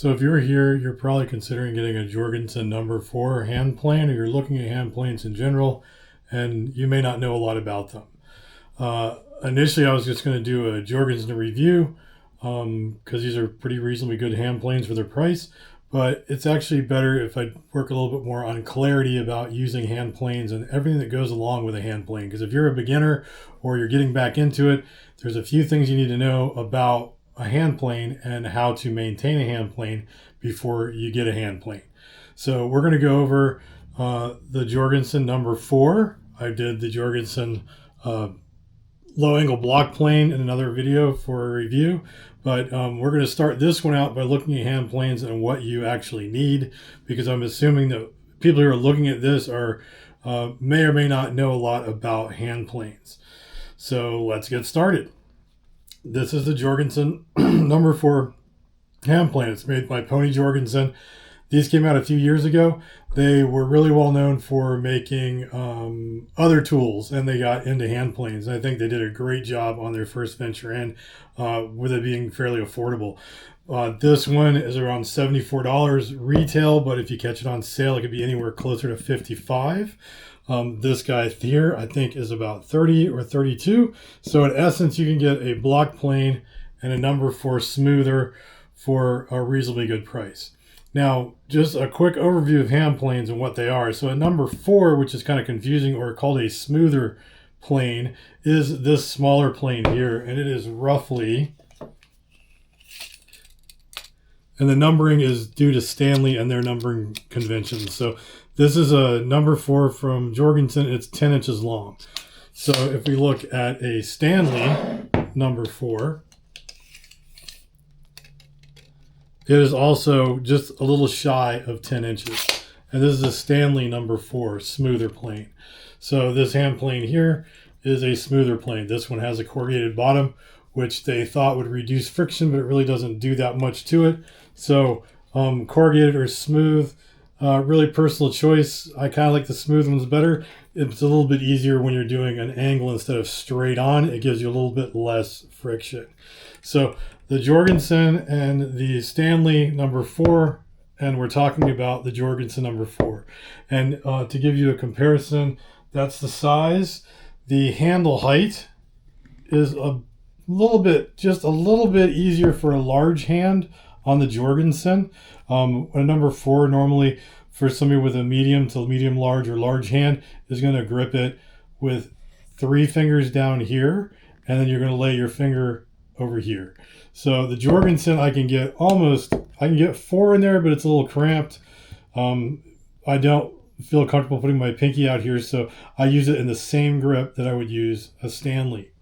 So if you're here, you're probably considering getting a Jorgensen No.4 hand plane, or you're looking at hand planes in general, and you may not know a lot about them. Initially, I was just going to do a Jorgensen review because these are pretty reasonably good hand planes for their price. But it's actually better if I work a little bit more on clarity about using hand planes and everything that goes along with a hand plane. Because if you're a beginner or you're getting back into it, there's a few things you need to know about a hand plane and how to maintain a hand plane before you get a hand plane. So we're going to go over the Jorgensen No.4. I did the Jorgensen low angle block plane in another video for a review, but we're going to start this one out by looking at hand planes and what you actually need, because I'm assuming that people who are looking at this are may or may not know a lot about hand planes. So let's get started. This is the Jorgensen No.4 hand plane. It's made by Pony Jorgensen. These came out a few years ago. They were really well known for making other tools, and they got into hand planes. I think they did a great job on their first venture in, with it being fairly affordable. This one is around $74 retail, but if you catch it on sale, it could be anywhere closer to $55. This guy here, I think, is about $30 or $32. So in essence, you can get a block plane and a No.4 smoother for a reasonably good price. Now, just a quick overview of hand planes and what they are. So a No.4, which is kind of confusing, or called a smoother plane, is this smaller plane here, and it is roughly, and the numbering is due to Stanley and their numbering conventions. So this is a No.4 from Jorgensen. It's 10 inches long. So if we look at a Stanley No.4, it is also just a little shy of 10 inches. And this is a Stanley No.4 smoother plane. So this hand plane here is a smoother plane. This one has a corrugated bottom, which they thought would reduce friction, but it really doesn't do that much to it. So corrugated or smooth, really personal choice. I kind of like the smooth ones better. It's a little bit easier when you're doing an angle instead of straight on. It gives you a little bit less friction. So the Jorgensen and the Stanley No.4, and we're talking about the Jorgensen No.4. And to give you a comparison, that's the size. The handle height is just a little bit easier for a large hand on the Jorgensen. A No.4 normally for somebody with a medium to medium large or large hand is going to grip it with 3 fingers down here, and then you're going to lay your finger over here. So the Jorgensen, I can get 4 in there, but it's a little cramped. I don't feel comfortable putting my pinky out here, so I use it in the same grip that I would use a Stanley.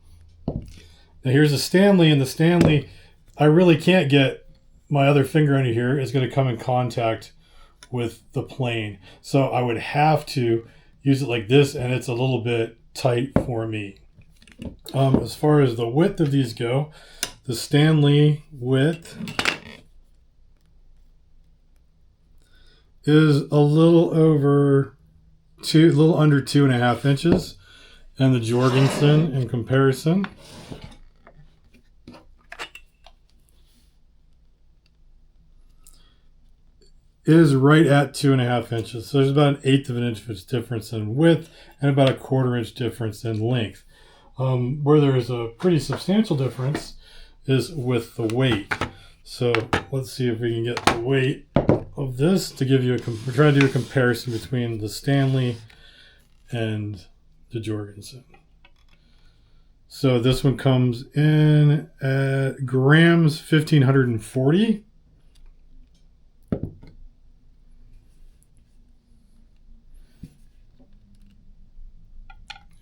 Now here's a Stanley, and the Stanley, I really can't get my other finger under here. It's going to come in contact with the plane. So I would have to use it like this, and it's a little bit tight for me. As far as the width of these go, the Stanley width is a little under 2.5 inches, and the Jorgensen, in comparison, is right at 2.5 inches. So there's about 1/8 of an inch difference in width and about 1/4 inch difference in length. Where there is a pretty substantial difference is with the weight. So let's see if we can get the weight of this to give you we're trying to do a comparison between the Stanley and the Jorgensen. So this one comes in at grams 1,540.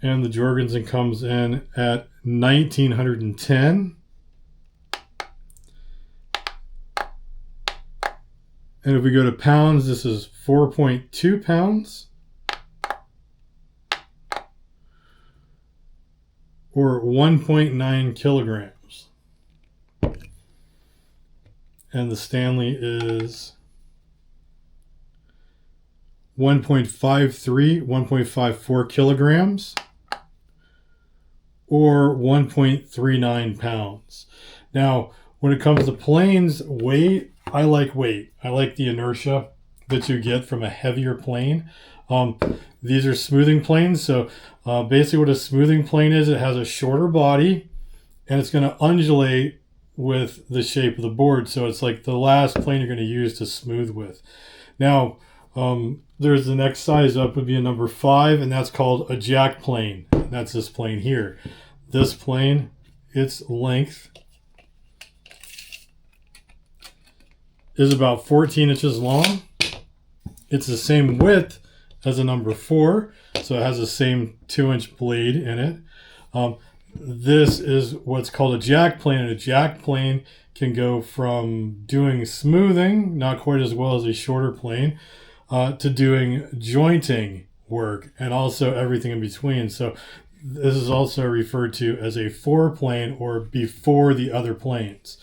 And the Jorgensen comes in at 1,910. And if we go to pounds, this is 4.2 pounds. Or 1.9 kilograms. And the Stanley is 1.54 kilograms. Or 1.39 pounds. Now, when it comes to planes, weight, I like weight. I like the inertia that you get from a heavier plane. These are smoothing planes. So basically what a smoothing plane is, it has a shorter body and it's going to undulate with the shape of the board. So it's like the last plane you're going to use to smooth with. Now, there's the next size up would be a number 5, and that's called a jack plane. That's this plane here. This plane, its length is about 14 inches long. It's the same width as a number 4, so it has the same 2-inch blade in it. This is what's called a jack plane, and a jack plane can go from doing smoothing, not quite as well as a shorter plane, to doing jointing work and also everything in between. So this is also referred to as a 4 plane or before the other planes.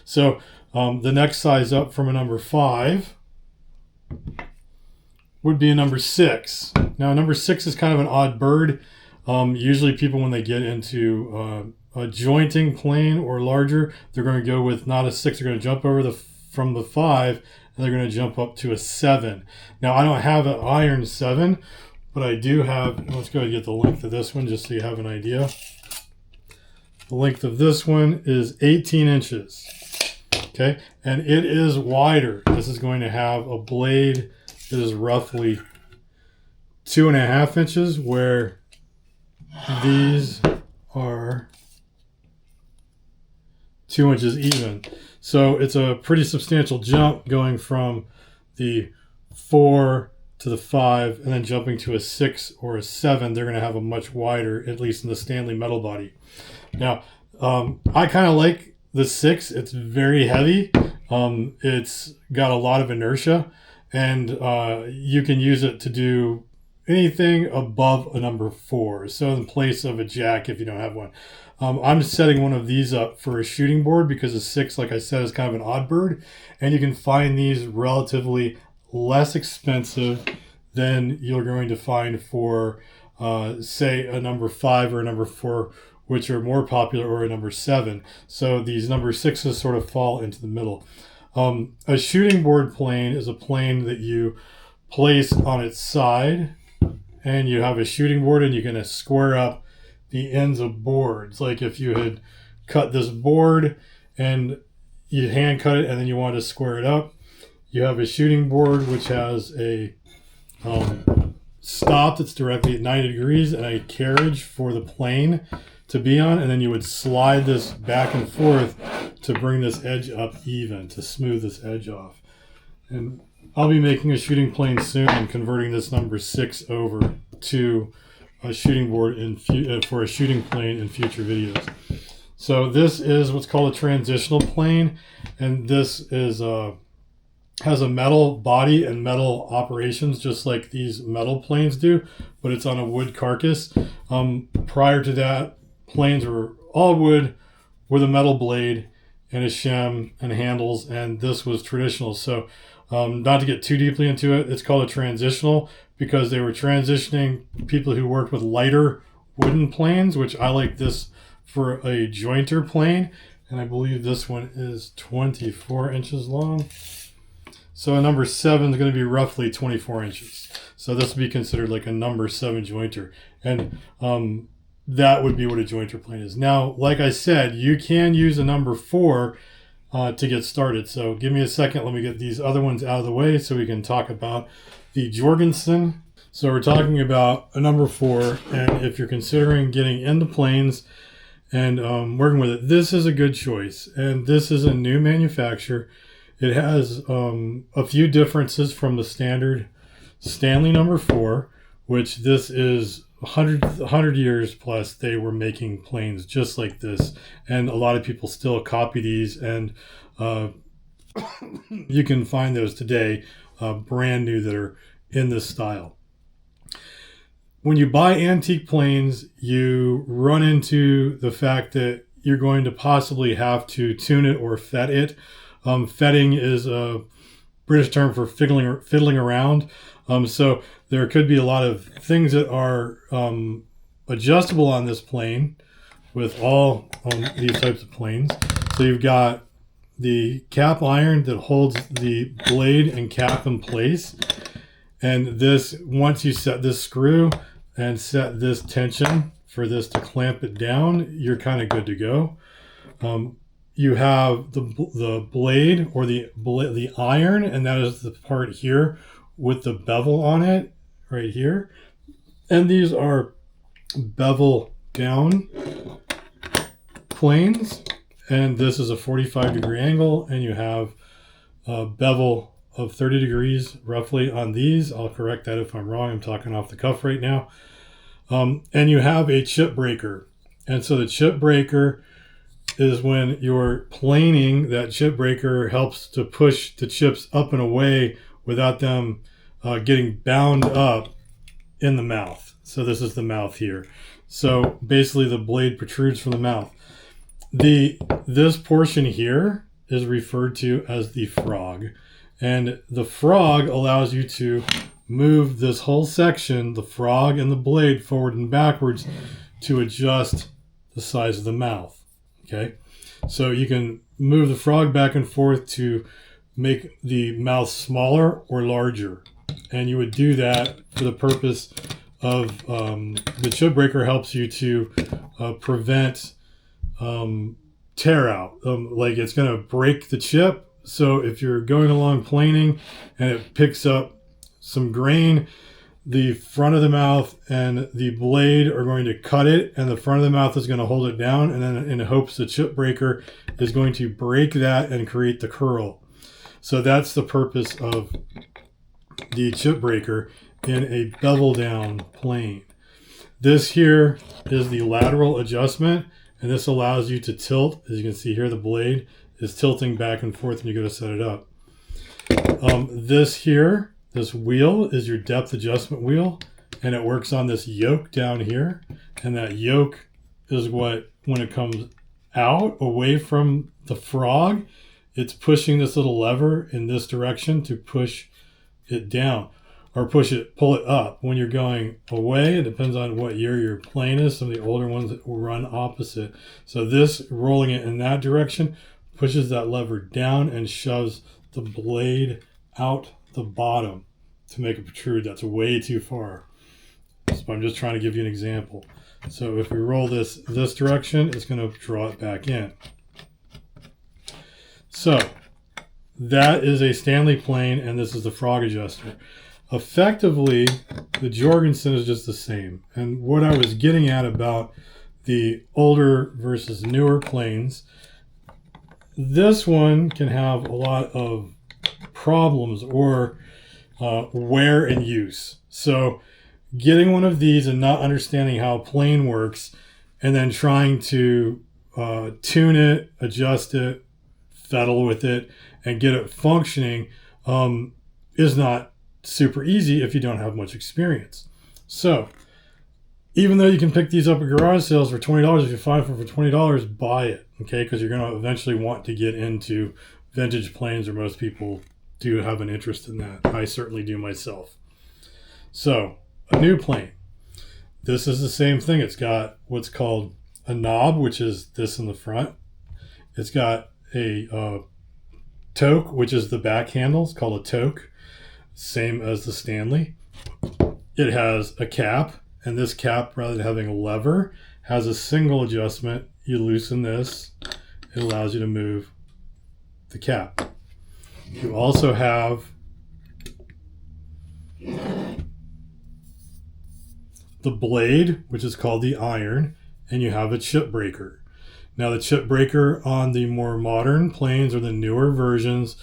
So the next size up from a number 5 would be a number 6. Now, number 6 is kind of an odd bird. Usually people, when they get into a jointing plane or larger, they're going to go with not a 6. They're going to jump over from the 5, and they're going to jump up to a 7. Now, I don't have an iron 7, but I do have, let's go ahead and get the length of this one just so you have an idea. The length of this one is 18 inches. Okay, and it is wider. This is going to have a blade that is roughly 2.5 inches, where these are 2 inches even. So it's a pretty substantial jump going from the 4 to the 5 and then jumping to a 6 or a 7. They're going to have a much wider, at least in the Stanley metal body. Now, I kind of like the 6. It's very heavy. It's got a lot of inertia, and you can use it to do anything above a number 4. So in place of a jack, if you don't have one. I'm setting one of these up for a shooting board because a 6, like I said, is kind of an odd bird, and you can find these relatively less expensive than you're going to find for, say, a number 5 or a number 4, which are more popular, or a number 7. So these number 6s sort of fall into the middle. A shooting board plane is a plane that you place on its side, and you have a shooting board, and you're going to square up the ends of boards. Like if you had cut this board and you hand cut it and then you want to square it up, you have a shooting board which has a stop that's directly at 90 degrees and a carriage for the plane to be on, and then you would slide this back and forth to bring this edge up even, to smooth this edge off. And I'll be making a shooting plane soon and converting this number 6 over to a shooting board for a shooting plane in future videos. So this is what's called a transitional plane, and this is has a metal body and metal operations just like these metal planes do, but it's on a wood carcass. Prior to that, planes were all wood with a metal blade and a shem and handles, and this was traditional. So not to get too deeply into it, it's called a transitional because they were transitioning people who worked with lighter wooden planes, which I like this for a jointer plane, and I believe this one is 24 inches long. So a number 7 is going to be roughly 24 inches. So this would be considered like a number 7 jointer, and that would be what a jointer plane is. Now, like I said, you can use a number 4 to get started. So give me a second. Let me get these other ones out of the way so we can talk about the Jorgensen. So we're talking about a number 4, and if you're considering getting into planes and working with it, this is a good choice. And this is a new manufacturer. It has a few differences from the standard Stanley No.4, which this is 100 years plus they were making planes just like this, and a lot of people still copy these, and you can find those today brand new that are in this style. When you buy antique planes, you run into the fact that you're going to possibly have to tune it or fet it. Fetting is a British term for fiddling around. So there could be a lot of things that are adjustable on this plane with all these types of planes. So you've got the cap iron that holds the blade and cap in place. And this, once you set this screw and set this tension for this to clamp it down, you're kind of good to go. You have the blade or the iron, and that is the part here with the bevel on it right here. And these are bevel down planes, and this is a 45-degree angle, and you have a bevel of 30 degrees roughly on these. I'll correct that if I'm wrong. I'm talking off the cuff right now. And you have a chip breaker. And so the chip breaker is when you're planing, that chip breaker helps to push the chips up and away without them getting bound up in the mouth. So this is the mouth here. So basically the blade protrudes from the mouth. This portion here is referred to as the frog. And the frog allows you to move this whole section, the frog and the blade, forward and backwards to adjust the size of the mouth. Okay, so you can move the frog back and forth to make the mouth smaller or larger. And you would do that for the purpose of the chip breaker helps you to prevent tear out. Like it's going to break the chip. So if you're going along planing and it picks up some grain, the front of the mouth and the blade are going to cut it, and the front of the mouth is going to hold it down, and then in hopes the chip breaker is going to break that and create the curl. So that's the purpose of the chip breaker in a bevel down plane. This here is the lateral adjustment, and this allows you to tilt. As you can see here, the blade is tilting back and forth when you go to set it up. This wheel is your depth adjustment wheel, and it works on this yoke down here. And that yoke is what, when it comes out away from the frog, it's pushing this little lever in this direction to push it down or pull it up. When you're going away, it depends on what year your plane is. Some of the older ones will run opposite. So this, rolling it in that direction, pushes that lever down and shoves the blade out the bottom to make it protrude. That's way too far. So I'm just trying to give you an example. So if we roll this direction, it's going to draw it back in. So that is a Stanley plane, and this is the frog adjuster. Effectively, the Jorgensen is just the same. And what I was getting at about the older versus newer planes, this one can have a lot of problems or wear and use. So getting one of these and not understanding how a plane works, and then trying to tune it, adjust it, fiddle with it, and get it functioning is not super easy if you don't have much experience. So even though you can pick these up at garage sales for $20, if you find them for $20, buy it, okay? Because you're going to eventually want to get into vintage planes, or most people do have an interest in that. I certainly do myself. So a new plane. This is the same thing. It's got what's called a knob, which is this in the front. It's got a toke, which is the back handle. It's called a toke, same as the Stanley. It has a cap, and this cap, rather than having a lever, has a single adjustment. You loosen this, it allows you to move the cap. You also have the blade, which is called the iron, and you have a chip breaker. Now the chip breaker on the more modern planes or the newer versions,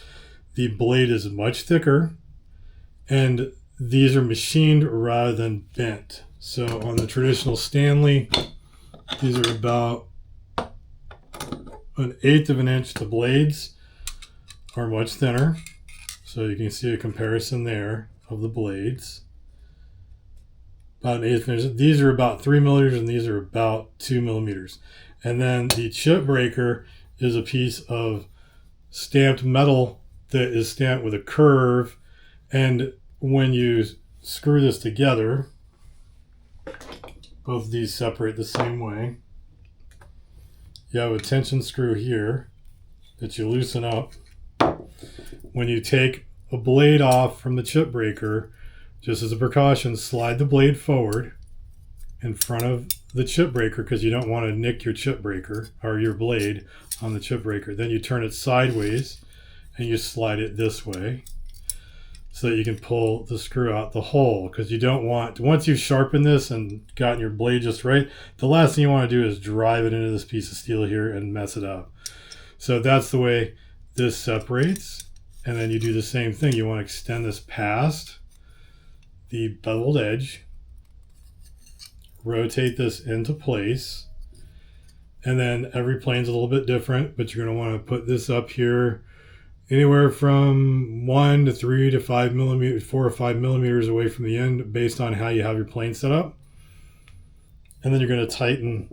the blade is much thicker, and these are machined rather than bent. So on the traditional Stanley, these are about 1/8 of an inch. The blades are much thinner. So you can see a comparison there of the blades. About 1/8 of an inch. These are about 3 millimeters, and these are about 2 millimeters. And then the chip breaker is a piece of stamped metal that is stamped with a curve. And when you screw this together, both of these separate the same way. You have a tension screw here, that you loosen up. When you take a blade off from the chip breaker, just as a precaution, slide the blade forward in front of the chip breaker because you don't want to nick your chip breaker or your blade on the chip breaker. Then you turn it sideways and you slide it this way so that you can pull the screw out the hole, because you don't want, once you've sharpened this and gotten your blade just right, the last thing you want to do is drive it into this piece of steel here and mess it up. So that's the way this separates. And then you do the same thing. You want to extend this past the beveled edge, rotate this into place, and then every plane's a little bit different, but you're going to want to put this up here anywhere from 1 to 3 to 5 millimeters, 4 or 5 millimeters away from the end, based on how you have your plane set up. And then you're going to tighten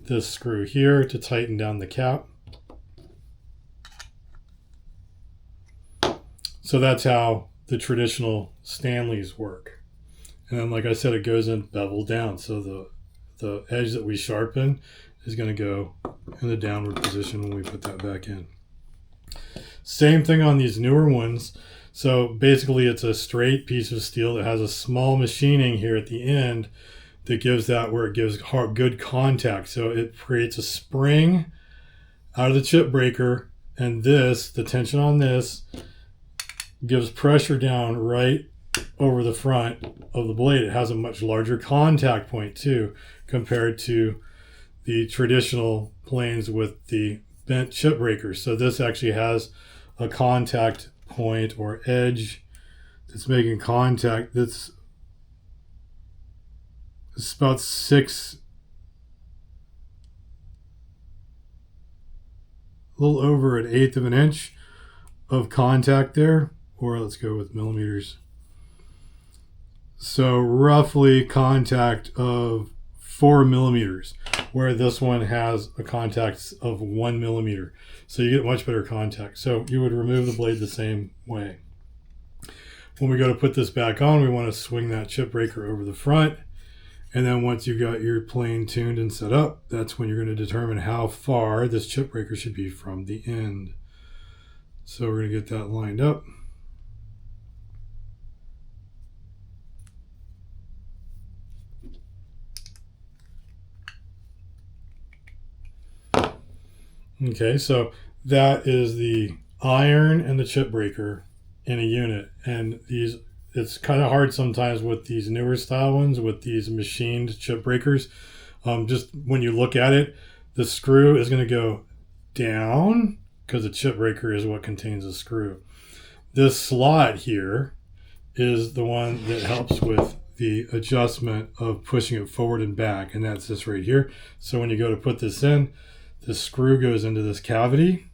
this screw here to tighten down the cap. So that's how the traditional Stanleys work. And then, like I said, it goes in bevel down. So the edge that we sharpen is going to go in the downward position when we put that back in. Same thing on these newer ones. So basically it's a straight piece of steel that has a small machining here at the end that gives that where it gives good contact. So it creates a spring out of the chip breaker, and this, the tension on this, gives pressure down right over the front of the blade. It has a much larger contact point too, compared to the traditional planes with the bent chip breakers. So this actually has a contact point or edge that's making contact that's about a little over 1/8 of an inch of contact there, or let's go with millimeters. So roughly contact of 4 millimeters, where this one has a contact of 1 millimeter. So you get much better contact. So you would remove the blade the same way. When we go to put this back on, we want to swing that chip breaker over the front. And then once you've got your plane tuned and set up, that's when you're going to determine how far this chip breaker should be from the end. So we're going to get that lined up. Okay, so that is the iron and the chip breaker in a unit. And these, it's kind of hard sometimes with these newer style ones, with these machined chip breakers. Just when you look at it, the screw is going to go down because the chip breaker is what contains the screw. This slot here is the one that helps with the adjustment of pushing it forward and back, and that's this right here. So when you go to put this in, the screw goes into this cavity.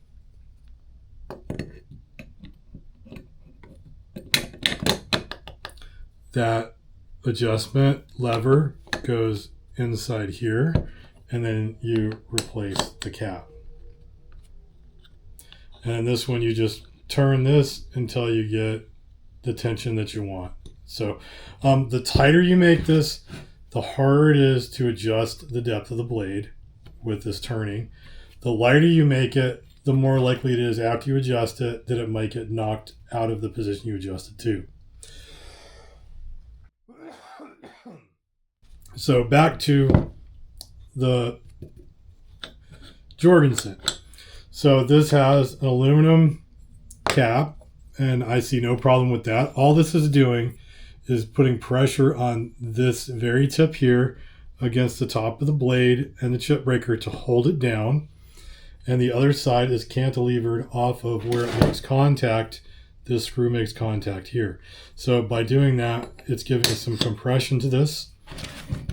That adjustment lever goes inside here, and then you replace the cap. And this one, you just turn this until you get the tension that you want. So the tighter you make this, the harder it is to adjust the depth of the blade with this turning. The lighter you make it, the more likely it is after you adjust it that it might get knocked out of the position you adjusted to. So back to the Jorgensen. So this has an aluminum cap, and I see no problem with that. All this is doing is putting pressure on this very tip here against the top of the blade and the chip breaker to hold it down. And the other side is cantilevered off of where it makes contact. This screw makes contact here. So by doing that, it's giving us some compression to this.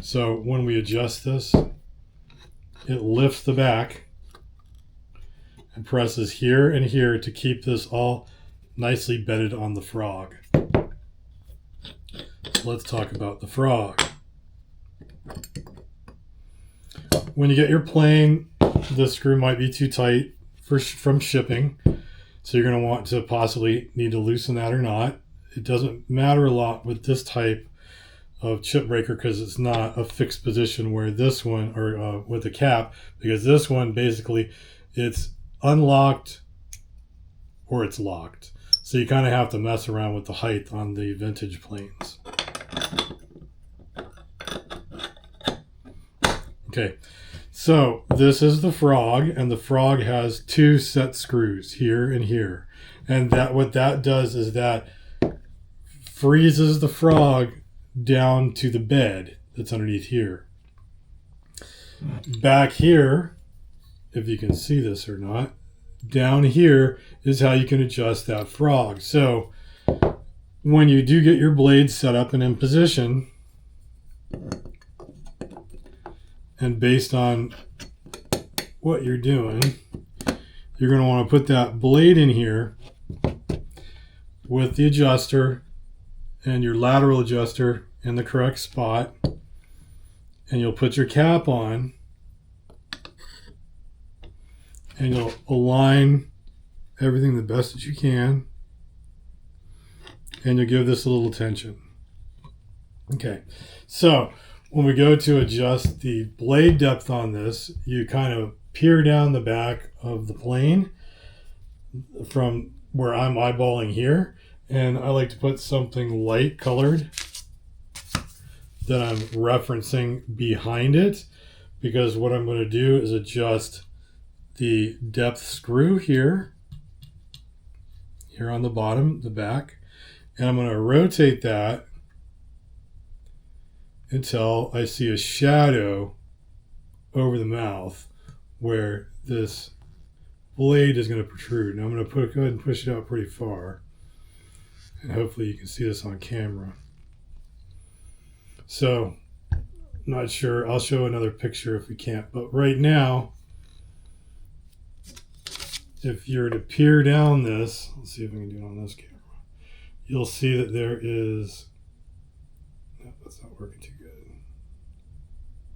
So when we adjust this, it lifts the back and presses here and here to keep this all nicely bedded on the frog. So let's talk about the frog. When you get your plane, this screw might be too tight from shipping, so you're going to want to possibly need to loosen that or not. It doesn't matter a lot with this type of chip breaker because it's not a fixed position where this one, or with the cap, because this one basically it's unlocked or it's locked. So you kind of have to mess around with the height on the vintage planes. Okay, so this is the frog, and the frog has 2 set screws here and here. And that what that does is that freezes the frog down to the bed that's underneath here. Back here, if you can see this or not, down here is how you can adjust that frog. So when you do get your blade set up and in position, and based on what you're doing, you're going to want to put that blade in here with the adjuster and your lateral adjuster in the correct spot, and you'll put your cap on and you'll align everything the best that you can, and you'll give this a little tension. Okay, so when we go to adjust the blade depth on this, you kind of peer down the back of the plane from where I'm eyeballing here, and I like to put something light colored that I'm referencing behind it, because what I'm going to do is adjust the depth screw here on the bottom, the back, and I'm going to rotate that until I see a shadow over the mouth where this blade is going to protrude. Now I'm going to go ahead and push it out pretty far, and hopefully you can see this on camera. So, not sure. I'll show another picture if we can't. But right now, if you're to peer down this, let's see if I can do it on this camera, you'll see that there is, no, that's not working too good,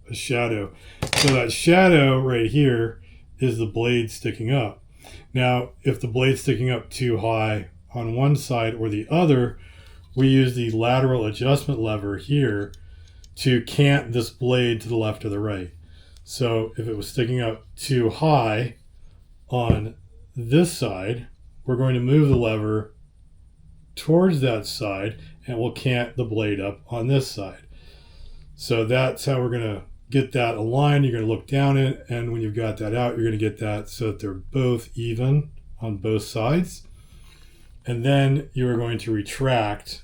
a shadow. So that shadow right here is the blade sticking up. Now, if the blade's sticking up too high on one side or the other, we use the lateral adjustment lever here to cant this blade to the left or the right. So if it was sticking up too high on this side, we're going to move the lever towards that side and we'll cant the blade up on this side. So that's how we're going to get that aligned. You're going to look down it, and when you've got that out, you're going to get that so that they're both even on both sides. And then you are going to retract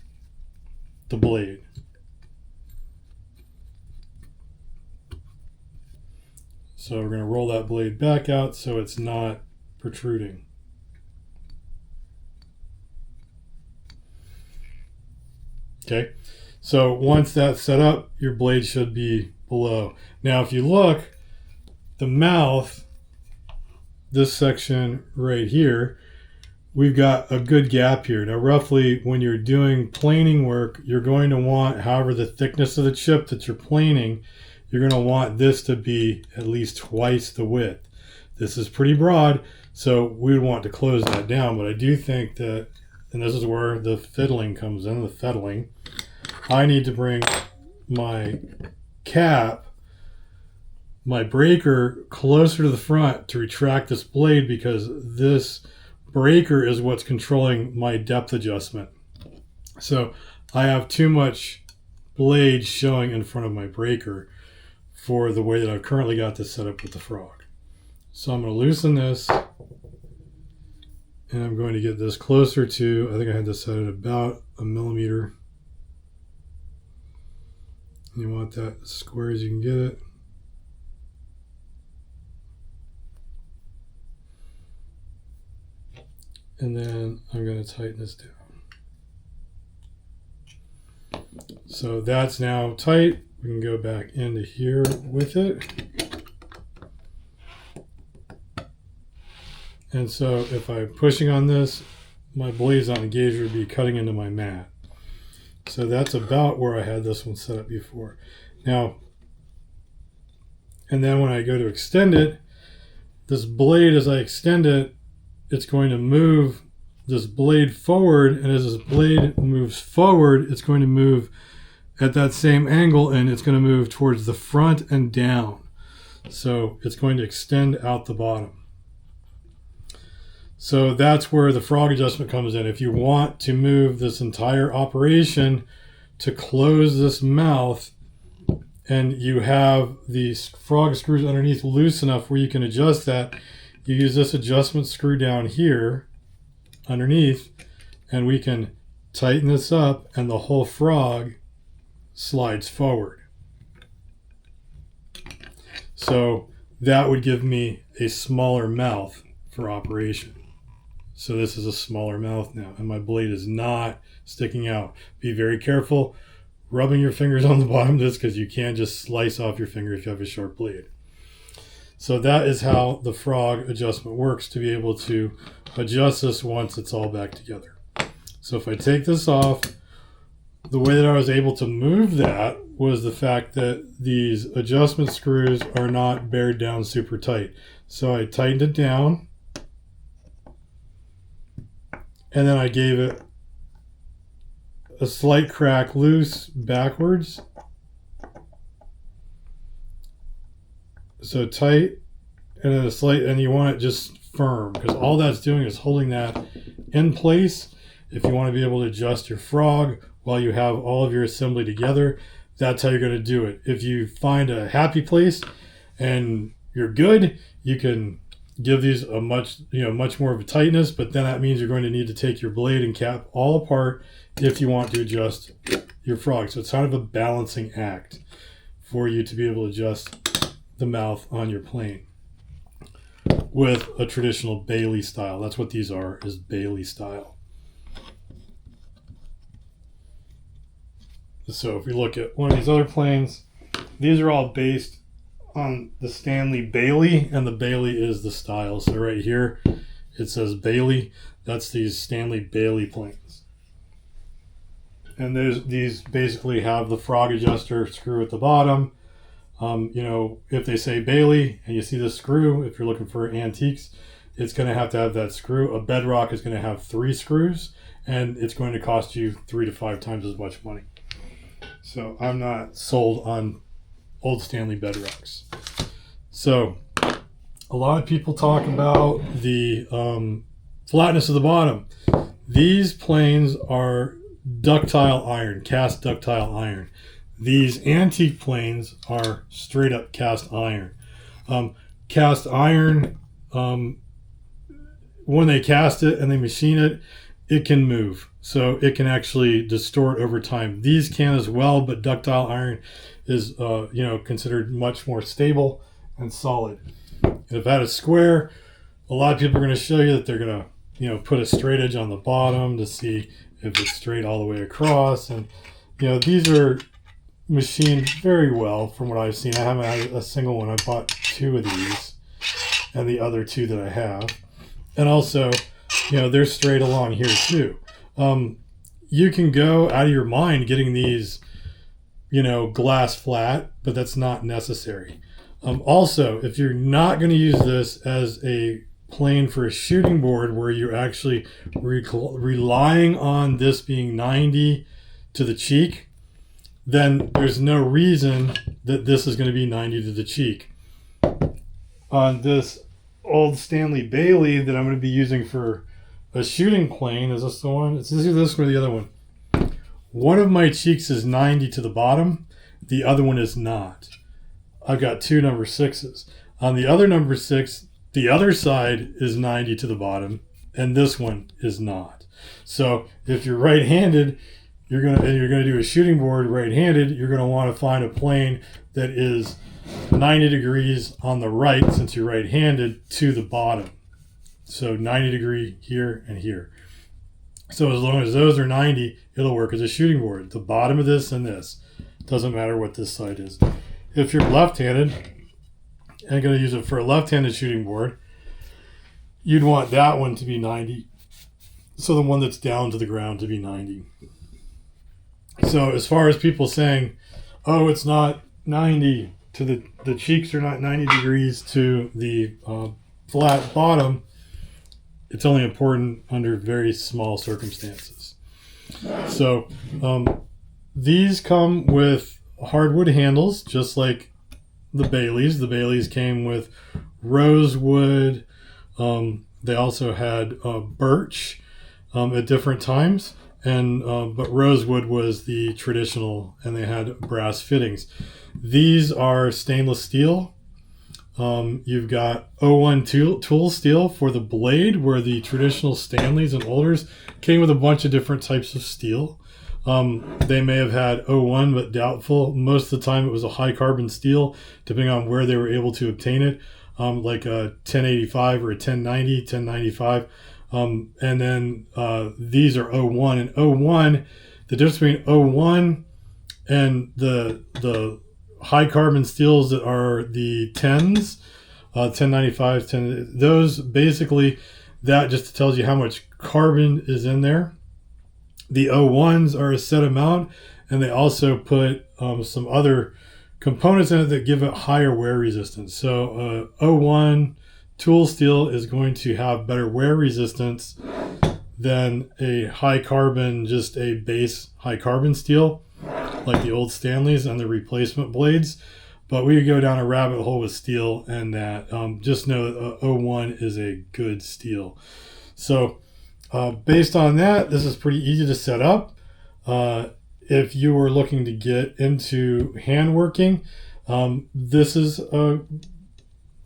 the blade. So we're going to roll that blade back out so it's not protruding. Okay, so once that's set up, your blade should be below. Now if you look, the mouth, this section right here, we've got a good gap here. Now roughly when you're doing planing work, you're going to want, however the thickness of the chip that you're planing, you're going to want this to be at least twice the width. This is pretty broad, so we would want to close that down, but I do think that, and this is where the fiddling comes in, the fettling, I need to bring my cap, my breaker, closer to the front to retract this blade, because this breaker is what's controlling my depth adjustment. So I have too much blade showing in front of my breaker for the way that I've currently got this set up with the frog. So I'm going to loosen this, and I'm going to get this closer to, I think I had this set at about 1 millimeter. You want that as square as you can get it. And then I'm going to tighten this down. So that's now tight. We can go back into here with it. And so if I'm pushing on this, my blade's not engaged, would be cutting into my mat. So that's about where I had this one set up before. Now, and then when I go to extend it, this blade, as I extend it, it's going to move this blade forward, and as this blade moves forward, it's going to move at that same angle, and it's going to move towards the front and down. So it's going to extend out the bottom. So that's where the frog adjustment comes in. If you want to move this entire operation to close this mouth, and you have these frog screws underneath loose enough where you can adjust that, you use this adjustment screw down here underneath, and we can tighten this up, and the whole frog slides forward. So that would give me a smaller mouth for operation. So this is a smaller mouth now, and my blade is not sticking out. Be very careful rubbing your fingers on the bottom of this, because you can't just slice off your finger if you have a sharp blade. So that is how the frog adjustment works, to be able to adjust this once it's all back together. So if I take this off, the way that I was able to move that was the fact that these adjustment screws are not bared down super tight. So I tightened it down, and then I gave it a slight crack loose backwards. So tight, and then a slight, and you want it just firm, because all that's doing is holding that in place. If you want to be able to adjust your frog while you have all of your assembly together, that's how you're going to do it. If you find a happy place and you're good, you can give these a much more of a tightness, but then that means you're going to need to take your blade and cap all apart if you want to adjust your frog. So it's kind of a balancing act for you to be able to adjust the mouth on your plane with a traditional Bailey style. That's what these are, is Bailey style. So if we look at one of these other planes, these are all based on the Stanley Bailey, and the Bailey is the style. So right here it says Bailey. That's these Stanley Bailey planes. And these basically have the frog adjuster screw at the bottom. If they say Bailey and you see the screw, if you're looking for antiques, it's going to have that screw. A Bedrock is going to have 3 screws, and it's going to cost you 3 to 5 times as much money. So I'm not sold on old Stanley Bedrocks. So a lot of people talk about the flatness of the bottom. These planes are ductile iron, cast ductile iron. These antique planes are straight up cast iron. Cast iron, when they cast it and they machine it, it can move. So it can actually distort over time. These can as well, but ductile iron is considered much more stable and solid. And if I had a square, a lot of people are going to show you that they're going to put a straight edge on the bottom to see if it's straight all the way across. And these are machined very well from what I've seen. I haven't had a single one. I bought 2 of these and the other 2 that I have. And also, they're straight along here too. You can go out of your mind getting these, glass flat, but that's not necessary. Also, if you're not going to use this as a plane for a shooting board where you're actually relying on this being 90 to the cheek, then there's no reason that this is going to be 90 to the cheek. On this old Stanley Bailey that I'm going to be using for a shooting plane, is this the one? It's either this or the other one. One of my cheeks is 90 to the bottom. The other one is not. I've got 2 number 6s. On the other number 6, the other side is 90 to the bottom, and this one is not. So if you're right-handed, you're gonna do a shooting board right-handed, you're gonna want to find a plane that is 90 degrees on the right, since you're right-handed, to the bottom. So 90 degree here and here. So as long as those are 90, it'll work as a shooting board. The bottom of this and this. Doesn't matter what this side is. If you're left-handed and going to use it for a left-handed shooting board, you'd want that one to be 90. So the one that's down to the ground to be 90. So as far as people saying, oh, it's not 90 to the cheeks are not 90 degrees to the flat bottom, it's only important under very small circumstances. So these come with hardwood handles, just like the Baileys. The Baileys came with rosewood, They also had birch at different times, and but rosewood was the traditional, and they had brass fittings. These are stainless steel. You've got O1 tool steel for the blade, where the traditional Stanleys and olders came with a bunch of different types of steel. They may have had O1, but doubtful. Most of the time it was a high carbon steel, depending on where they were able to obtain it, like a 1085 or a 1090, 1095. And then these are O1. And O1, the difference between O1 and the high carbon steels that are the 10s, 1095, 10, those basically, that just tells you how much carbon is in there. The O1s are a set amount, and they also put some other components in it that give it higher wear resistance. So O1 tool steel is going to have better wear resistance than a high carbon, just a base high carbon steel, like the old Stanleys and the replacement blades. But we could go down a rabbit hole with steel, and that just know that O1 is a good steel. So based on that, this is pretty easy to set up. If you were looking to get into hand working, this is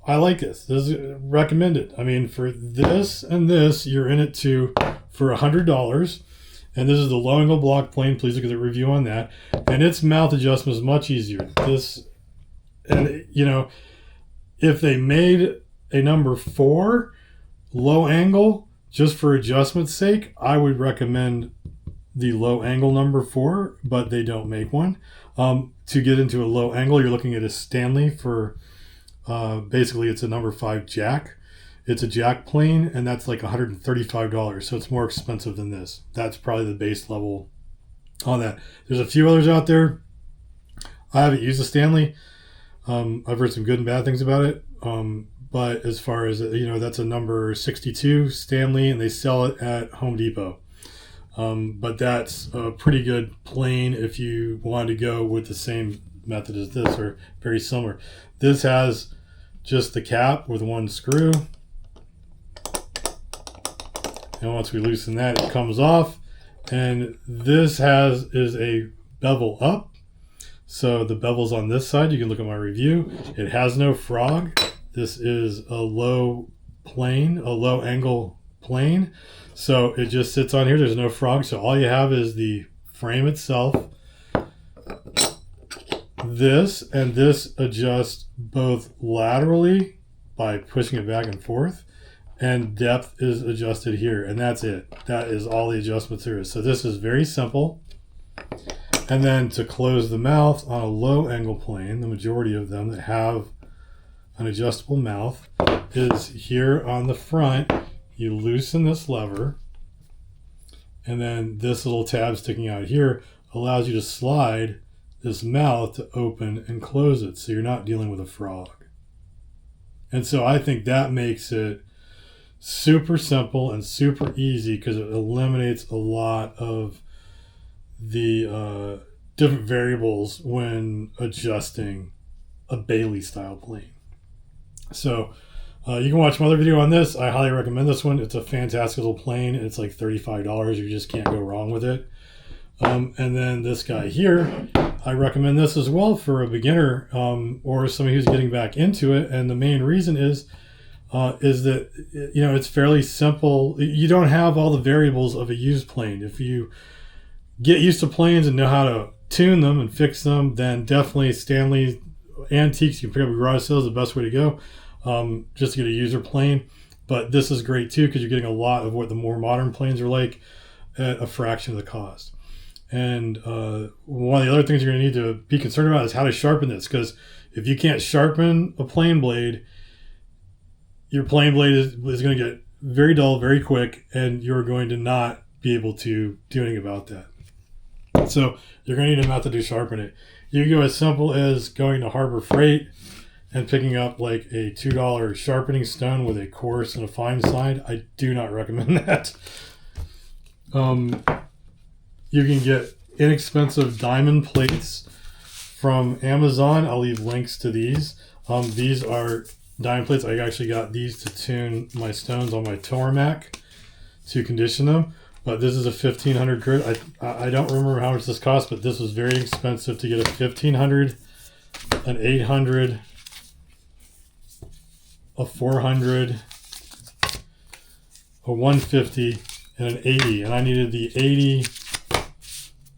I like this. This is recommended. I mean, for this and this, you're in it for $100. And this is the low angle block plane. Please look at the review on that. And its mouth adjustment is much easier. And you know, if they made a number 4 low angle just for adjustment's sake, I would recommend the low angle number 4, but they don't make one. To get into a low angle, you're looking at a Stanley for basically it's a number 5 jack. It's a jack plane, and that's like $135, so it's more expensive than this. That's probably the base level on that. There's a few others out there. I haven't used the Stanley. I've heard some good and bad things about it. But as far as, you know, that's a number 62 Stanley, and they sell it at Home Depot. But that's a pretty good plane if you want to go with the same method as this, or very similar. This has just the cap with one screw. And once we loosen that, it comes off. And this is a bevel up. So the bevel's on this side. You can look at my review. It has no frog. This is a low plane, a low angle plane. So it just sits on here. There's no frog. So all you have is the frame itself. This and this adjust both laterally by pushing it back and forth, and depth is adjusted here, and that's it. That is all the adjustments there is. So this is very simple. And then to close the mouth on a low angle plane, the majority of them that have an adjustable mouth, is here on the front. You loosen this lever, and then this little tab sticking out here allows you to slide this mouth to open and close it, so you're not dealing with a frog. And so I think that makes it super simple and super easy, because it eliminates a lot of the different variables when adjusting a Bailey style plane. So you can watch my other video on this. I highly recommend this one. It's a fantastic little plane. It's like $35. You just can't go wrong with it. And then this guy here, I recommend this as well for a beginner or somebody who's getting back into it. And the main reason is that, you know, it's fairly simple. You don't have all the variables of a used plane. If you get used to planes and know how to tune them and fix them, then definitely Stanley Antiques, you can pick up a garage sale, is the best way to go, just to get a user plane. But this is great too, because you're getting a lot of what the more modern planes are like at a fraction of the cost. And one of the other things you're going to need to be concerned about is how to sharpen this, because if you can't sharpen a plane blade, your plane blade is going to get very dull very quick, and you're going to not be able to do anything about that. So you're going to need a method to sharpen it. You can go as simple as going to Harbor Freight and picking up like a $2 sharpening stone with a coarse and a fine side. I do not recommend that. You can get inexpensive diamond plates from Amazon. I'll leave links to these. These are diamond plates. I actually got these to tune my stones on my Tormac to condition them. But this is a 1500 grit. I don't remember how much this cost, but this was very expensive to get a 1500, an 800, a 400, a 150, and an 80. And I needed the 80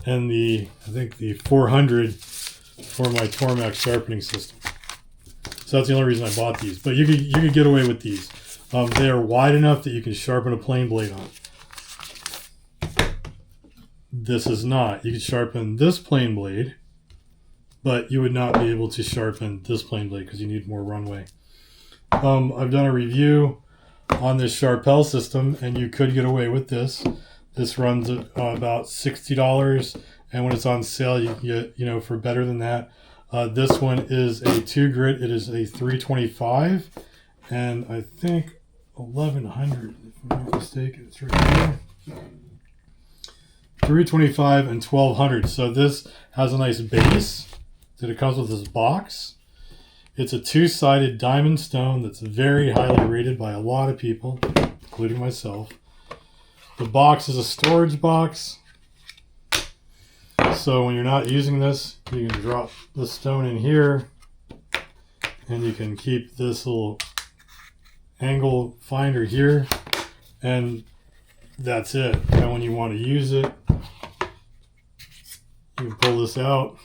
and I think the 400 for my Tormac sharpening system. So that's the only reason I bought these. But you could get away with these. They are wide enough that you can sharpen a plane blade on. This is not. You could sharpen this plane blade, but you would not be able to sharpen this plane blade because you need more runway. I've done a review on this Sharpen system, and you could get away with this. This runs about $60, and when it's on sale, you can get, for better than that. This one is a 2 grit. It is a 325, and I think 1100, if I'm not mistaken. It's right here. 325 and 1200. So this has a nice base that it comes with this box. It's a 2-sided diamond stone that's very highly rated by a lot of people, including myself. The box is a storage box. So when you're not using this, you can drop the stone in here, and you can keep this little angle finder here, and that's it. And when you want to use it, you can pull this out.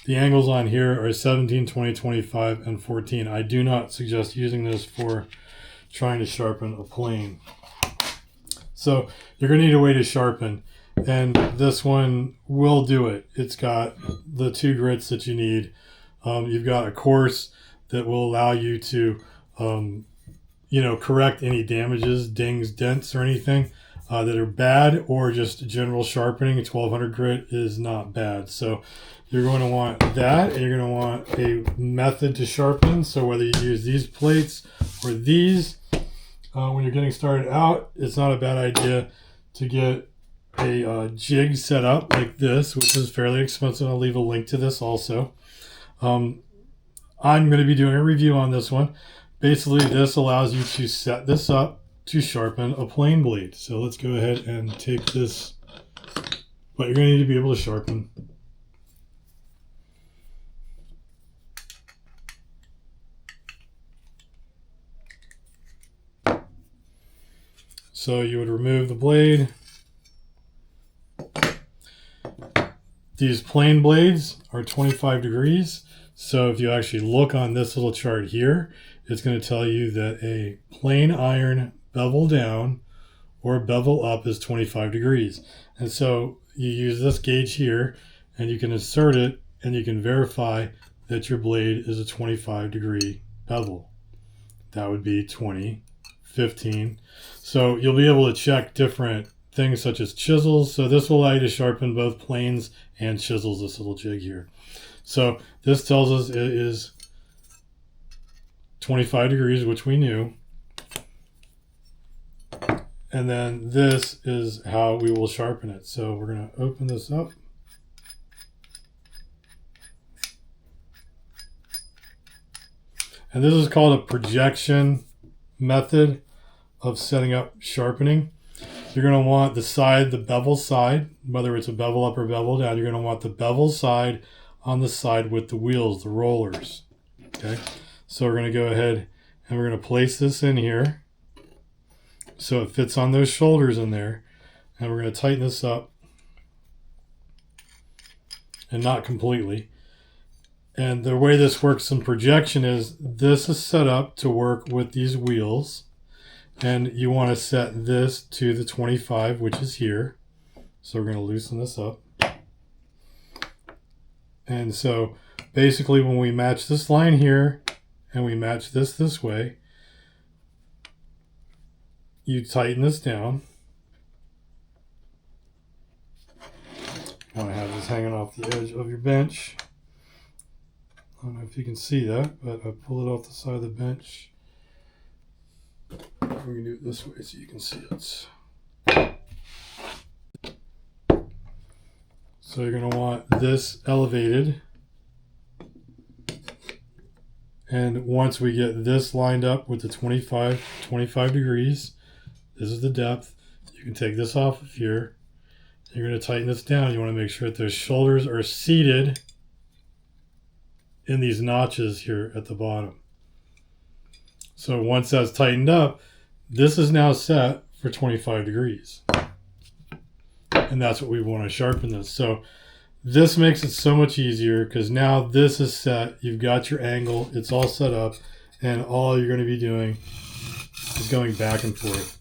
The angles on here are 17, 20, 25, and 14. I do not suggest using this for trying to sharpen a plane. So you're going to need a way to sharpen, and this one will do it. It's got the 2 grits that you need. You've got a course that will allow you to correct any damages, dings, dents, or anything that are bad, or just general sharpening. A 1200 grit is not bad. So you're going to want that, and you're going to want a method to sharpen. So whether you use these plates or these, when you're getting started out, it's not a bad idea to get a jig set up like this, which is fairly expensive. I'll leave a link to this also. I'm going to be doing a review on this one. Basically, this allows you to set this up to sharpen a plane blade. So let's go ahead and take this. But you're going to need to be able to sharpen. So you would remove the blade. These plane blades are 25 degrees. So if you actually look on this little chart here, it's going to tell you that a plane iron bevel down or bevel up is 25 degrees. And so you use this gauge here, and you can insert it, and you can verify that your blade is a 25 degree bevel. That would be 20, 15. So you'll be able to check different things such as chisels. So this will allow you to sharpen both planes and chisels, this little jig here. So this tells us it is 25 degrees, which we knew. And then this is how we will sharpen it. So we're going to open this up. And this is called a projection method of setting up sharpening. You're going to want the side, the bevel side, whether it's a bevel up or bevel down, you're going to want the bevel side on the side with the wheels, the rollers. Okay, so we're going to go ahead and we're going to place this in here so it fits on those shoulders in there, and we're going to tighten this up, and not completely. And the way this works in projection is this is set up to work with these wheels, and you want to set this to the 25, which is here. So we're going to loosen this up. And so basically when we match this line here and we match this way, you tighten this down. You want to have this hanging off the edge of your bench. I don't know if you can see that, but I pull it off the side of the bench. We're going to do it this way so you can see it. So you're going to want this elevated And once we get this lined up with the 25 degrees, this is the depth. You can take this off of here. You're going to tighten this down. You want to make sure that those shoulders are seated in these notches here at the bottom. So once that's tightened up, this is now set for 25 degrees. And that's what we want to sharpen this. So this makes it so much easier because now this is set. You've got your angle. It's all set up. And all you're going to be doing is going back and forth.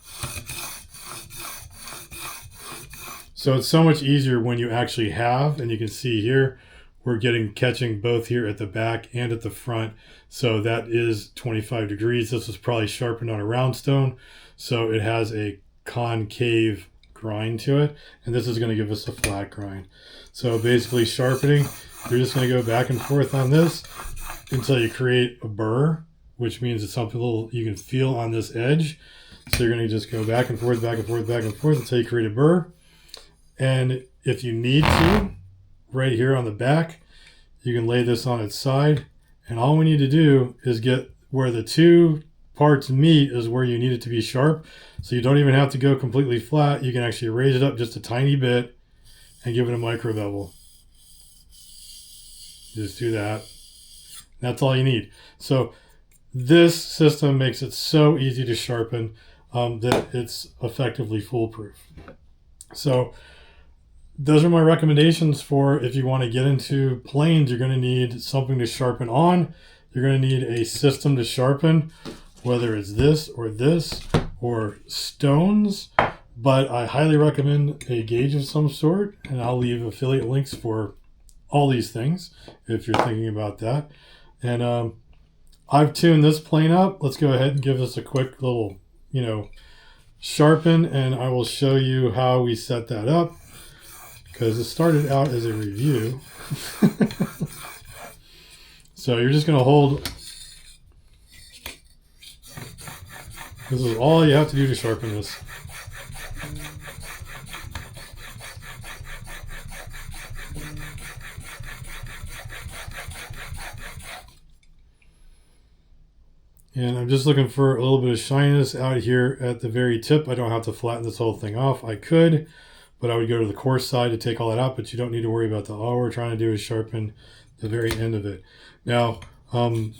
So it's so much easier when you actually have, and you can see here, we're catching both here at the back and at the front. So that is 25 degrees. This was probably sharpened on a round stone. So it has a concave grind to it. And this is going to give us a flat grind. So basically sharpening, you're just going to go back and forth on this until you create a burr, which means it's something little you can feel on this edge. So you're going to just go back and forth, back and forth, back and forth until you create a burr. And if you need to, right here on the back, you can lay this on its side. And all we need to do is get where the two parts meet is where you need it to be sharp. So you don't even have to go completely flat. You can actually raise it up just a tiny bit and give it a micro bevel. Just do that. That's all you need. So this system makes it so easy to sharpen that it's effectively foolproof. So those are my recommendations for if you want to get into planes. You're going to need something to sharpen on. You're going to need a system to sharpen, whether it's this or stones. But I highly recommend a gauge of some sort, and I'll leave affiliate links for all these things if you're thinking about that. And I've tuned this plane up. Let's go ahead and give this a quick little, sharpen, and I will show you how we set that up, because it started out as a review. So you're just going to hold. This is all you have to do to sharpen this. And I'm just looking for a little bit of shininess out here at the very tip. I don't have to flatten this whole thing off. I could, but I would go to the coarse side to take all that out, but you don't need to worry about that. All we're trying to do is sharpen the very end of it. Now, on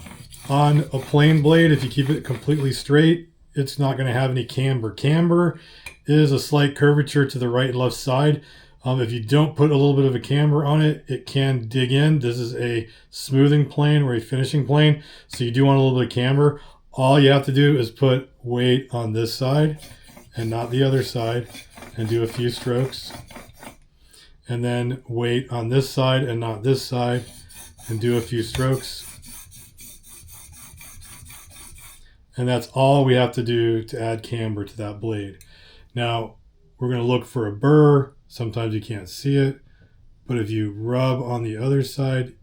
a plain blade, if you keep it completely straight, it's not going to have any camber. Camber is a slight curvature to the right and left side. If you don't put a little bit of a camber on it, it can dig in. This is a smoothing plane or a finishing plane, so you do want a little bit of camber. All you have to do is put weight on this side and not the other side, and do a few strokes. And then weight on this side and not this side, and do a few strokes. And that's all we have to do to add camber to that blade. Now, we're going to look for a burr. Sometimes you can't see it, but if you rub on the other side,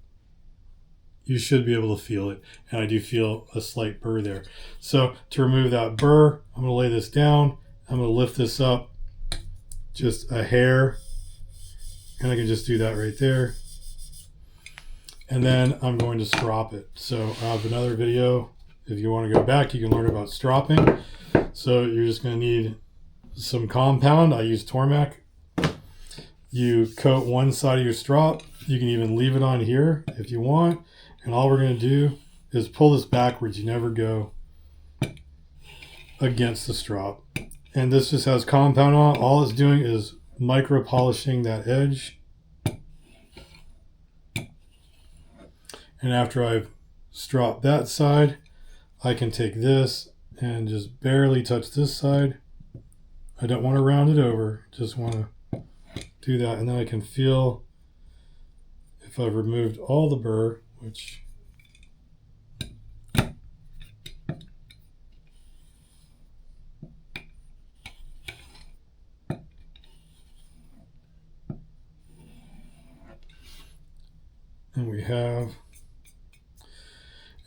you should be able to feel it. And I do feel a slight burr there. So to remove that burr, I'm going to lay this down. I'm going to lift this up just a hair, and I can just do that right there. And then I'm going to strop it. So I have another video. If you want to go back, you can learn about stropping. So you're just going to need some compound. I use Tormac. You coat one side of your strop. You can even leave it on here if you want. And all we're going to do is pull this backwards. You never go against the strop. And this just has compound on. All it's doing is micro polishing that edge. And after I've stropped that side, I can take this and just barely touch this side. I don't want to round it over, just want to do that. And then I can feel if I've removed all the burr, which and we have,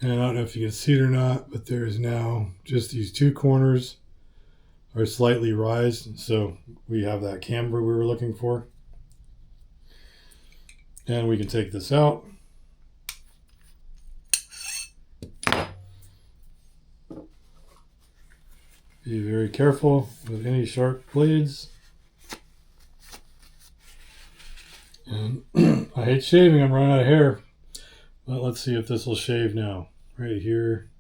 and I don't know if you can see it or not, but there's now just these two corners are slightly raised, so we have that camber we were looking for. And we can take this out. Be very careful with any sharp blades. And I hate shaving, I'm running out of hair. But let's see if this will shave now. Right here.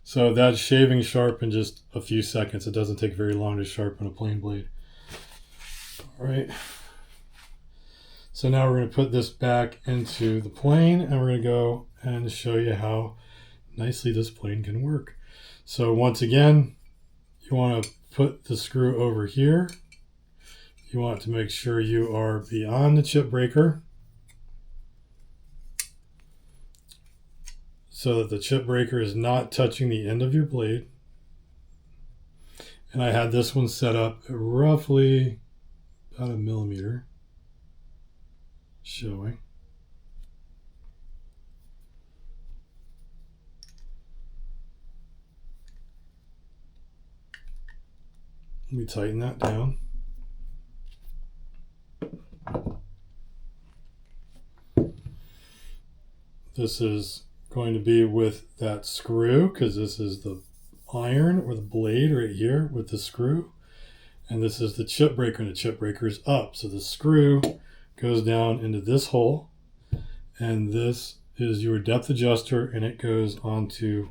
So that's shaving sharp in just a few seconds. It doesn't take very long to sharpen a plane blade. All right. So now we're going to put this back into the plane, and we're going to go and show you how nicely this plane can work. So once again, you want to put the screw over here. You want to make sure you are beyond the chip breaker so that the chip breaker is not touching the end of your blade. And I had this one set up at roughly about 1 millimeter showing. Let me tighten that down. This is going to be with that screw because this is the iron or the blade right here with the screw. And this is the chip breaker, and the chip breaker is up. So the screw goes down into this hole, and this is your depth adjuster, and it goes onto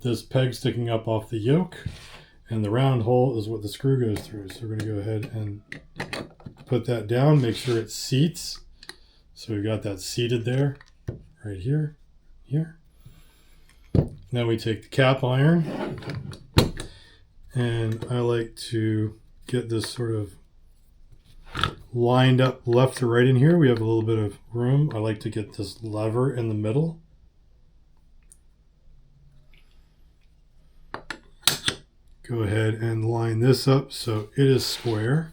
this peg sticking up off the yoke, and the round hole is what the screw goes through. So we're going to go ahead and put that down, make sure it seats. So we've got that seated there, right here, here. Now we take the cap iron, and I like to get this sort of lined up left to right in here. We have a little bit of room. I like to get this lever in the middle. Go ahead and line this up so it is square.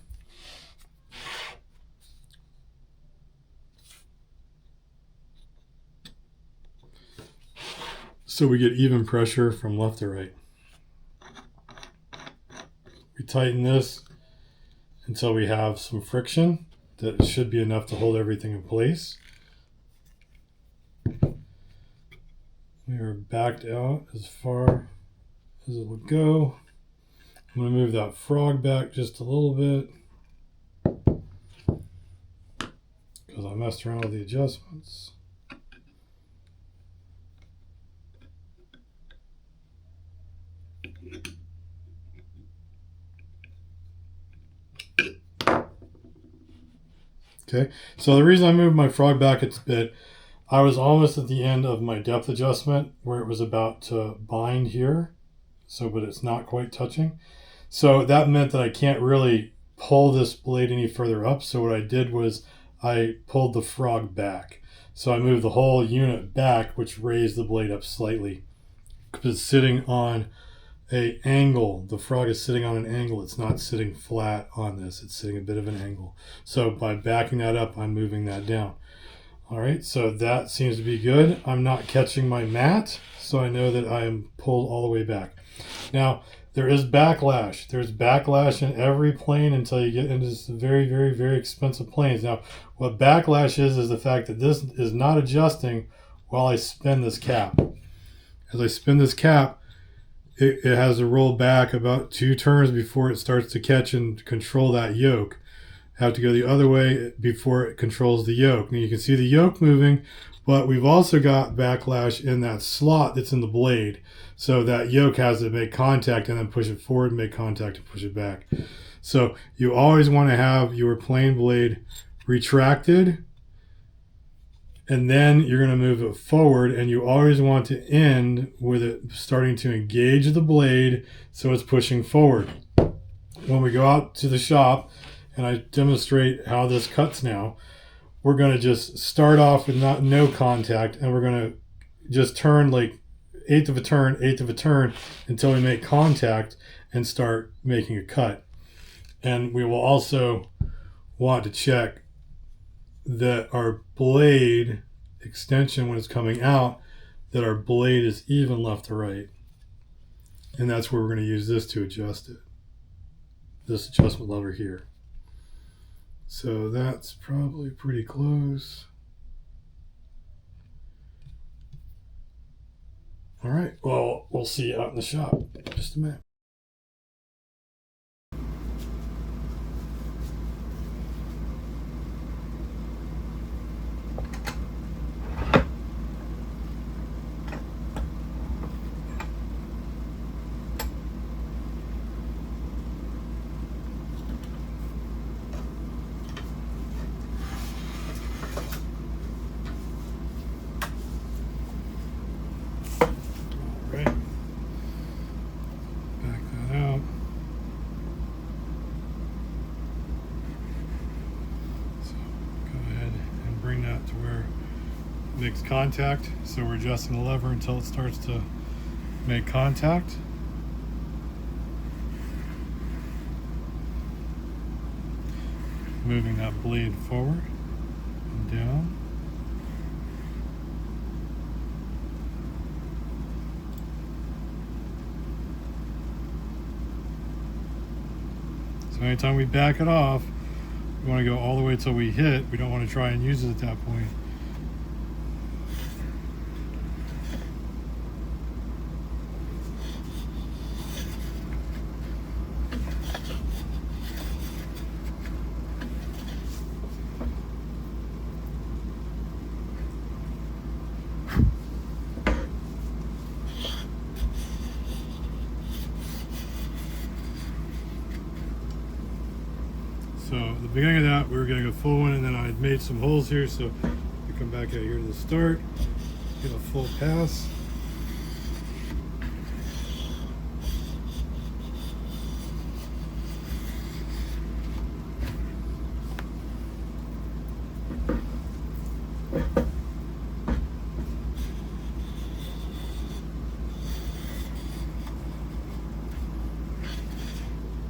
So we get even pressure from left to right. We tighten this until we have some friction. That should be enough to hold everything in place. We are backed out as far as it will go. I'm going to move that frog back just a little bit because I messed around with the adjustments. Okay, so the reason I moved my frog back a bit, I was almost at the end of my depth adjustment where it was about to bind here, but it's not quite touching. So that meant that I can't really pull this blade any further up. So what I did was I pulled the frog back. So I moved the whole unit back, which raised the blade up slightly. It's sitting on an angle. The frog is sitting on an angle. It's not sitting flat on this. It's sitting a bit of an angle. So by backing that up, I'm moving that down. All right, so that seems to be good. I'm not catching my mat, so I know that I am pulled all the way back. Now, there is backlash. There's backlash in every plane until you get into this very, very, very expensive planes. Now, what backlash is the fact that this is not adjusting while I spin this cap. As I spin this cap, it has to roll back about 2 turns before it starts to catch and control that yoke. Have to go the other way before it controls the yoke. Now you can see the yoke moving, but we've also got backlash in that slot that's in the blade. So that yoke has to make contact and then push it forward, make contact and push it back. So you always want to have your plane blade retracted, and then you're going to move it forward, and you always want to end with it starting to engage the blade so it's pushing forward. When we go out to the shop and I demonstrate how this cuts now, we're going to just start off with no contact, and we're going to just turn like 1/8 of a turn, 1/8 of a turn until we make contact and start making a cut. And we will also want to check that our blade extension, when it's coming out, that our blade is even left to right. And that's where we're going to use this to adjust it. this adjustment lever here. So that's probably pretty close. All right, well, we'll see you out in the shop in just a minute. To where it makes contact. So we're adjusting the lever until it starts to make contact. Moving that blade forward and down. So anytime we back it off, we want to go all the way till we hit. We don't want to try and use it at that point. So at the beginning of that, we were getting a full one, and then I had made some holes here. So we come back out here to the start, get a full pass.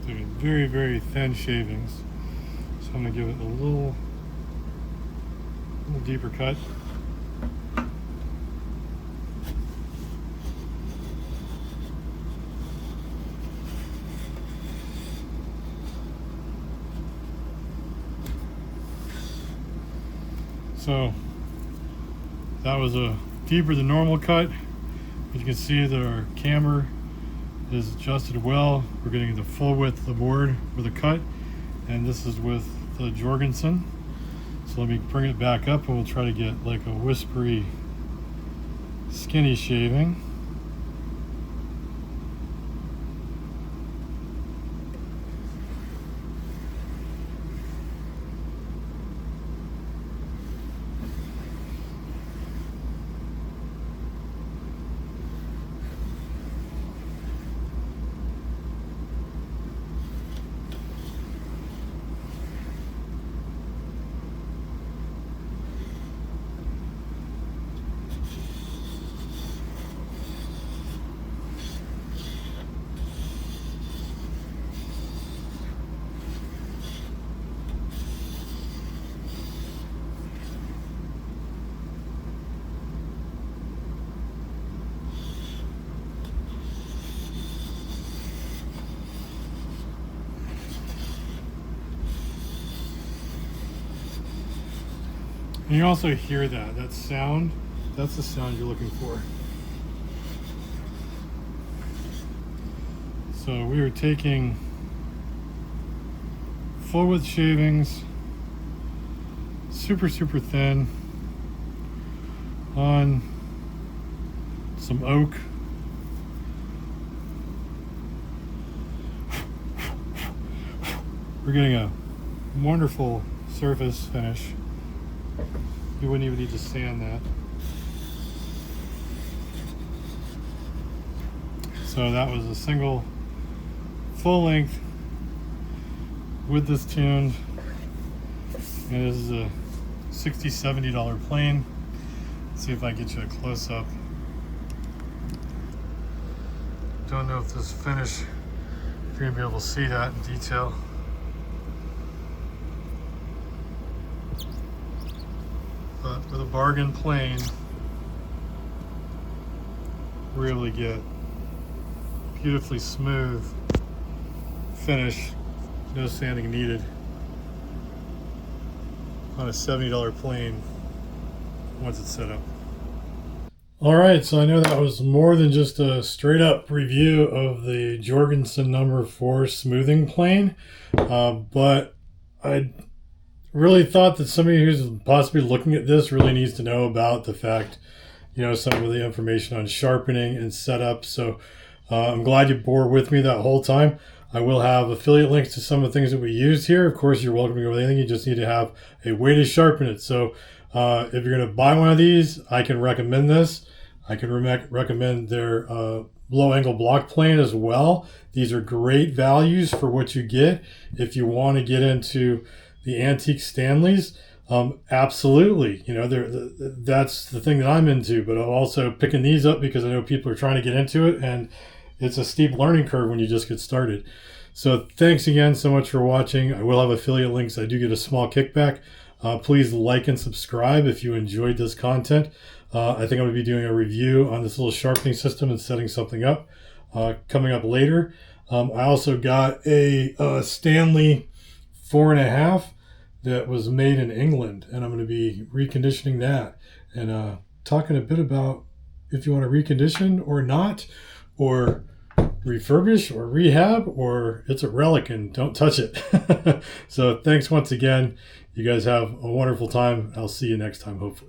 Doing very, very thin shavings. So I'm going to give it a little deeper cut. So that was a deeper than normal cut. As you can see that our camber is adjusted well. We're getting the full width of the board with a cut, and this is with the Jorgensen. So let me bring it back up and we'll try to get like a whispery, skinny shaving. And you also hear that sound. That's the sound you're looking for. So we are taking full width shavings, super thin, on some oak. We're getting a wonderful surface finish. You wouldn't even need to sand that. So that was a single full length with this tuned, and this is a $60–$70 plane. Let's see if I can get you a close up. Don't know if this finish, if you're gonna be able to see that in detail. But with a bargain plane, we're able to get beautifully smooth finish No sanding needed on a $70 plane once it's set up. All right, so I know that was more than just a straight up review of the Jorgensen No.4 smoothing plane, but I really thought that somebody who's possibly looking at this really needs to know about the fact, some of the information on sharpening and setup. So I'm glad you bore with me that whole time. I will have affiliate links to some of the things that we used here. Of course, you're welcome to go with anything. You just need to have a way to sharpen it. So if you're going to buy one of these, I can recommend this. I can recommend their low angle block plane as well. These are great values for what you get. If you want to get into the antique Stanleys, absolutely. That's the thing that I'm into, but I'm also picking these up because I know people are trying to get into it, and it's a steep learning curve when you just get started. So thanks again so much for watching. I will have affiliate links. I do get a small kickback. Please like and subscribe if you enjoyed this content. I think I'm going to be doing a review on this little sharpening system and setting something up coming up later. I also got a Stanley 4.5 that was made in England, and I'm going to be reconditioning that and talking a bit about if you want to recondition or not, or refurbish or rehab, or it's a relic and don't touch it. So thanks once again. You guys have a wonderful time. I'll see you next time, hopefully.